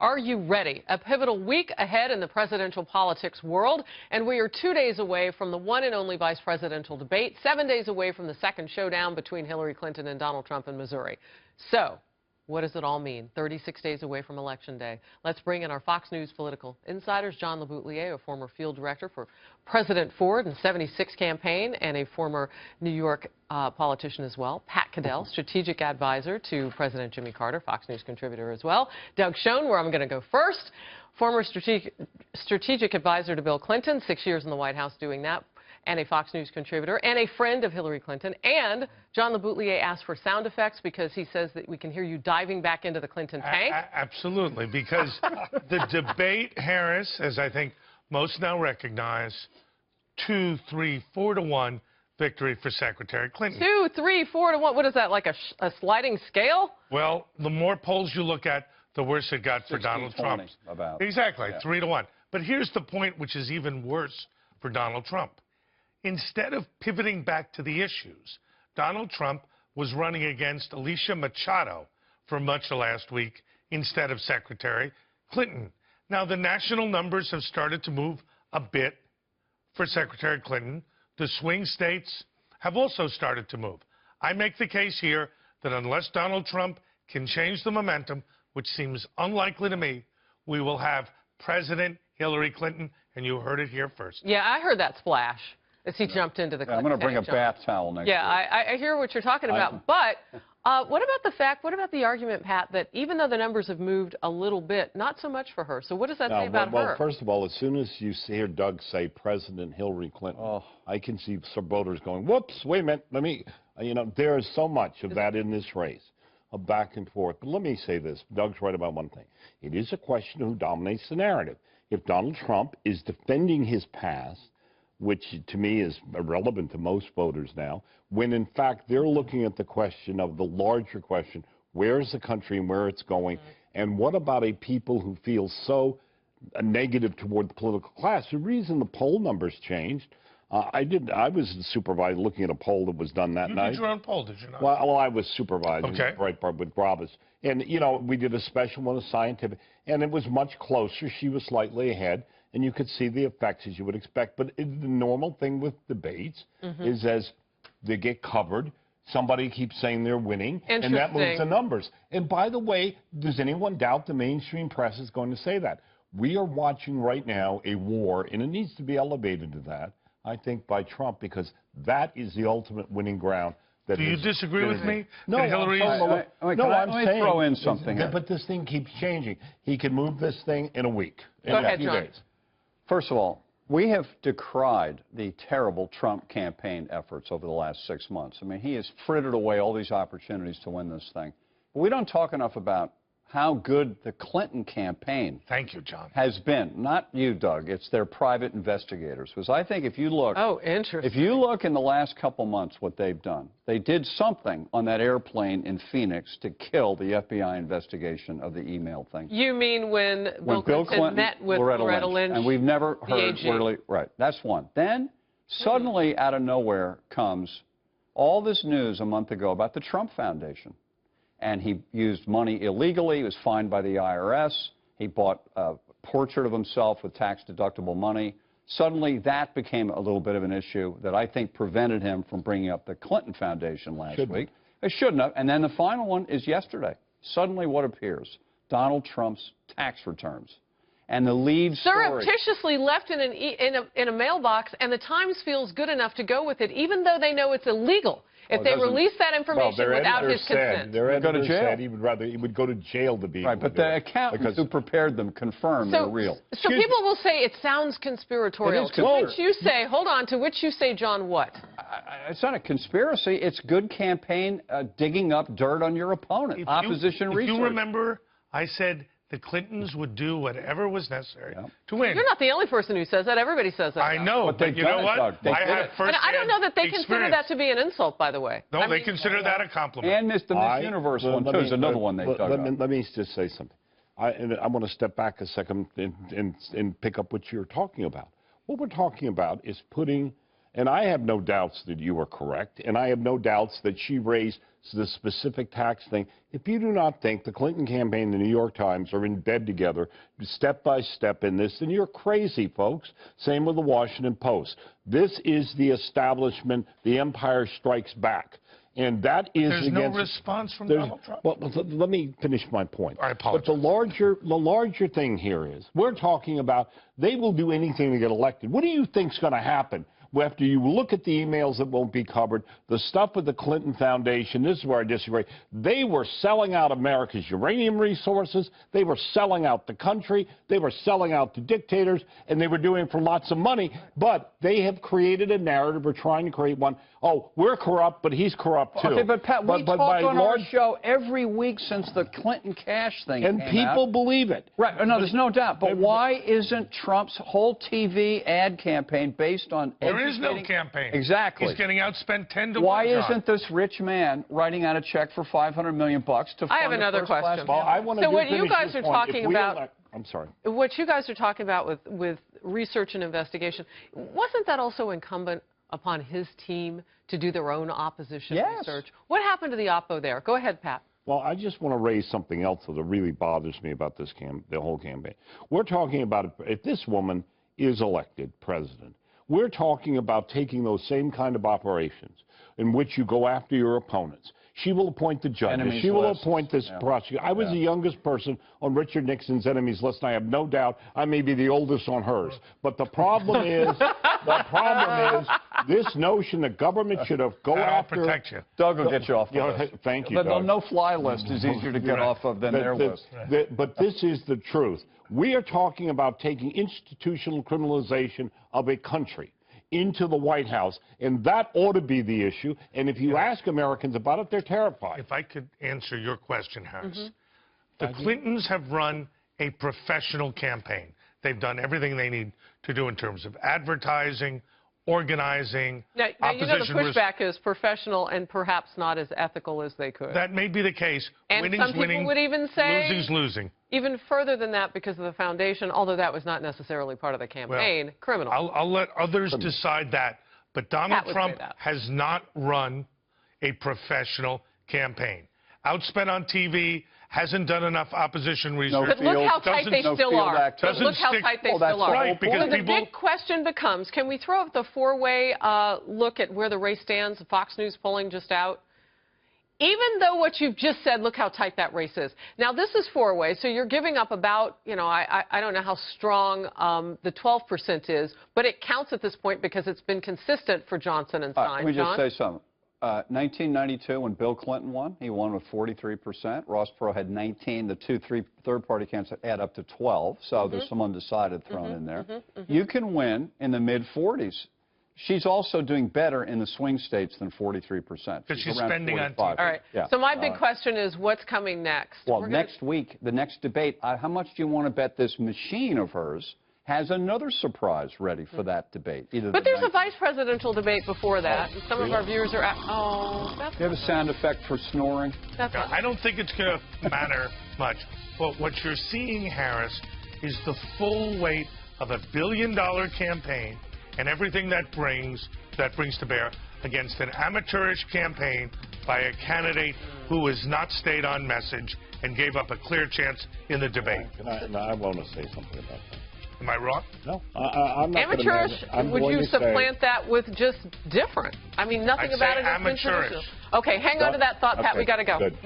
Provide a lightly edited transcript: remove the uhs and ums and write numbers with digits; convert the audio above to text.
Are you ready? A pivotal week ahead in the presidential politics world, and we are 2 days away from the one and only vice presidential debate, 7 days away from the second showdown between Hillary Clinton and Donald Trump in Missouri. So, what does it all mean? 36 days away from Election Day. Let's bring in our Fox News political insiders, John LeBoutillier, a former field director for President Ford and '76 campaign, and a former New York politician as well. Pat Caddell, strategic advisor to President Jimmy Carter, Fox News contributor as well. Doug Schoen, where I'm going to go first, former strategic advisor to Bill Clinton, 6 years in the White House doing that, and a Fox News contributor, and a friend of Hillary Clinton. And John LeBoutillier asked for sound effects because he says that we can hear you diving back into the Clinton tank. Absolutely, because the debate, Harris, as I think most now recognize, 2, 3, 4 to 1 victory for Secretary Clinton. 2, 3, 4 to 1. What is that, like a sliding scale? Well, the more polls you look at, the worse it got for 60, Donald Trump. Exactly, yeah. 3 to 1. But here's the point, which is even worse for Donald Trump. Instead of pivoting back to the issues, Donald Trump was running against Alicia Machado for much of last week instead of Secretary Clinton. Now, the national numbers have started to move a bit for Secretary Clinton. The swing states have also started to move. I make the case here that unless Donald Trump can change the momentum, which seems unlikely to me, we will have President Hillary Clinton, and you heard it here first. Yeah, I heard that splash as he jumped into the Clinton I'm going to bring a bath towel next week. I hear what you're talking about. But what about the argument, Pat, that even though the numbers have moved a little bit, not so much for her? So what does that say about her? Well, first of all, as soon as you hear Doug say President Hillary Clinton, I can see some voters going, whoops, wait a minute, let me, there is so much of that in this race, of back and forth. But let me say this, Doug's right about one thing. It is a question of who dominates the narrative. If Donald Trump is defending his past, which to me is irrelevant to most voters now, when in fact they're looking at the question of the larger question, where is the country and where it's going, and what about a people who feel so negative toward the political class? The reason the poll numbers changed, I was supervised looking at a poll that was done that night. You did your own poll, did you not? Well, I was supervising Breitbart with Robis. And, we did a special one, a scientific, and it was much closer. She was slightly ahead. And you could see the effects as you would expect. But the normal thing with debates is as they get covered, somebody keeps saying they're winning, and that moves the numbers. And by the way, does anyone doubt the mainstream press is going to say that? We are watching right now a war, and it needs to be elevated to that, I think, by Trump, because that is the ultimate winning ground. Do you disagree with me? No, I'm saying, throw in something here. But this thing keeps changing. He can move this thing in a week, in a few days. First of all, we have decried the terrible Trump campaign efforts over the last 6 months. I mean, he has frittered away all these opportunities to win this thing. But we don't talk enough about how good the Clinton campaign has been. Not you, Doug. It's their private investigators. Because I think if you look, if you look in the last couple months what they've done, they did something on that airplane in Phoenix to kill the FBI investigation of the email thing. You mean when Bill Clinton met with Loretta Lynch? And we've never heard really, that's one. Then suddenly out of nowhere comes all this news a month ago about the Trump Foundation. And he used money illegally. He was fined by the IRS. He bought a portrait of himself with tax-deductible money. Suddenly, that became a little bit of an issue that I think prevented him from bringing up the Clinton Foundation last week. It shouldn't have. And then the final one is yesterday. Suddenly, what appears? Donald Trump's tax returns. And the lead story. Surreptitiously left in a mailbox, and the Times feels good enough to go with it, even though they know it's illegal. If they release that information without his consent. Their editor said he would go to jail to be able to but the accountants who prepared them confirmed they're real. So people will say it sounds conspiratorial. To which you say, hold on, to which you say, John, what? It's not a conspiracy. It's good campaign digging up dirt on your opponent. Opposition research. If you remember, I said the Clintons would do whatever was necessary to win. You're not the only person who says that. Everybody says that. I know, but you know what? I have first-hand I don't know that they consider that to be an insult, by the way. No, they consider that a compliment. And Miss Universe one, too, is another one they dug up. Let me just say something. I want to step back a second and pick up what you're talking about. What we're talking about is putting And I have no doubts that you are correct, and I have no doubts that she raised the specific tax thing. If you do not think the Clinton campaign and the New York Times are in bed together, step by step in this, then you're crazy, folks. Same with the Washington Post. This is the establishment. The empire strikes back. And that is There's against... no response from Donald Trump. Well, let me finish my point. I apologize. But the larger thing here is, we're talking about they will do anything to get elected. What do you think's going to happen? After you look at the emails that won't be covered, the stuff with the Clinton Foundation, this is where I disagree. They were selling out America's uranium resources. They were selling out the country. They were selling out to dictators, and they were doing it for lots of money. But they have created a narrative, or trying to create one. Oh, we're corrupt, but he's corrupt too. Okay, but Pat, we talk on our show every week since the Clinton cash thing and came people out. Believe it. Right, no, there's no doubt. But why isn't Trump's whole TV ad campaign based on There is no campaign. Exactly. He's getting outspent 10 to 1. Why isn't this rich man writing out a check for $500 million to fund I have another question. Well, I want to So what you guys are talking about, I'm sorry. what you guys are talking about with research and investigation, wasn't that also incumbent upon his team to do their own opposition research? What happened to the oppo there? Go ahead, Pat. Well, I just want to raise something else that really bothers me about this the whole campaign. We're talking about if this woman is elected president, we're talking about taking those same kind of operations in which you go after your opponents. She will appoint the judges. Enemies She will list. appoint this prosecutor. I was the youngest person on Richard Nixon's enemies list, and I have no doubt I may be the oldest on hers. But the problem is, this notion that government should have go after. I'll protect you. Doug will get you off the list. Thank you, The Doug. no-fly list is easier to get off of than their list. But this is the truth. We are talking about taking institutional criminalization of a country into the White House, and that ought to be the issue. And if you ask Americans about it, they're terrified. If I could answer your question, Harris. The Clintons have run a professional campaign. They've done everything they need to do in terms of advertising, organizing, Now you know the opposition. pushback is professional and perhaps not as ethical as they could. That may be the case. And Winning's some people winning, would even say losing's losing. even further than that because of the foundation, although that was not necessarily part of the campaign, criminal. I'll let others decide that. But Donald Trump has not run a professional campaign. Outspent on TV, hasn't done enough opposition research. But look how tight they still are. Look how tight they still are. Right, because so the big question becomes, can we throw up the four-way look at where the race stands? Fox News polling just out. Even though what you've just said, look how tight that race is. Now, this is four-way, so you're giving up about, you know, I don't know how strong the 12% is, but it counts at this point because it's been consistent for Johnson and Stein. Let me just say something. 1992, when Bill Clinton won, he won with 43%. Ross Perot had 19. The third-party candidates add up to 12, so there's some undecided thrown in there. You can win in the mid-40s. She's also doing better in the swing states than 43%. Because she's spending on TV. All right. Yeah. So my big question is, what's coming next? Well, next week, the next debate, how much do you want to bet this machine of hers has another surprise ready for that debate? But there's a vice presidential debate before that, and some of our viewers are that's Do you have a sound effect for snoring? That's Now, I don't think it's going to matter much. But what you're seeing, Harris, is the full weight of $1 billion campaign and everything that brings to bear against an amateurish campaign by a candidate who has not stayed on message and gave up a clear chance in the debate. I want to say something about that. Am I wrong? No, I'm not. Amateurish, would you supplant that with just different? I mean, nothing I'd about say it has been amateurish. traditional. Okay, hang on to that thought, Pat. We got to go. Good.